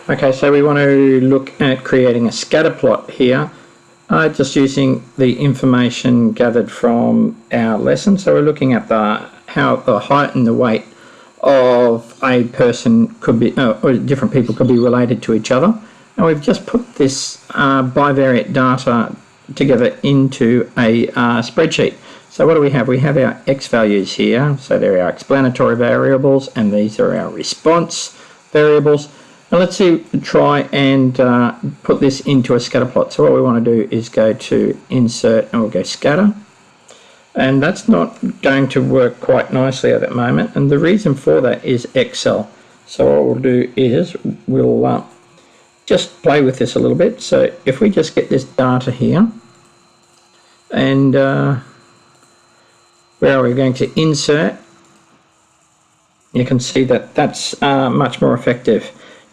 Okay, so we want to look at creating a scatter plot here, just using the information gathered from our lesson. So we're looking at how the height and the weight of a person could be, or different people could be related to each other. And we've just put this bivariate data together into a spreadsheet. So what do we have? We have our x values here. So they're our explanatory variables, and these are our response variables. Now let's try and put this into a scatter plot. So what we want to do is go to Insert, and we'll go Scatter. And that's not going to work quite nicely at the moment. And the reason for that is Excel. So what we'll do is we'll just play with this a little bit. So if we just get this data here, and where are we going to insert? You can see that that's much more effective.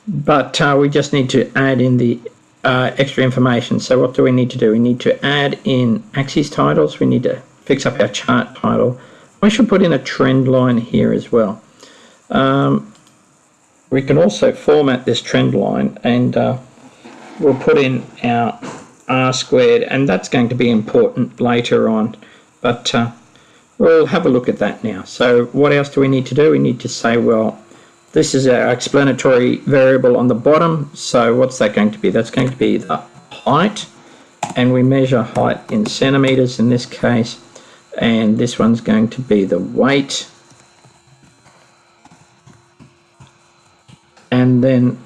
But we just need to add in the extra information. So what do we need to do? We need to add in axis titles. We need to fix up our chart title. We should put in a trend line here as well. We can also format this trend line, and we'll put in our R squared, and that's going to be important later on. But we'll have a look at that now. So what else do we need to do? We need to say, well, this is our explanatory variable on the bottom. So what's that going to be? That's going to be the height, and we measure height in centimeters in this case. And this one's going to be the weight. And then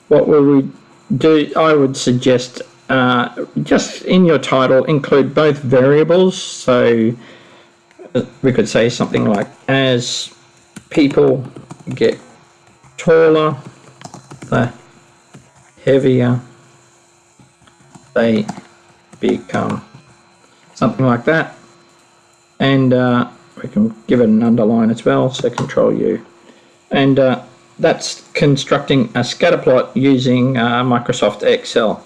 what will we do? I would suggest just in your title include both variables. So we could say something like, as people get taller, the heavier they become, something like that. And we can give it an underline as well, so Control U. And that's constructing a scatter plot using Microsoft Excel.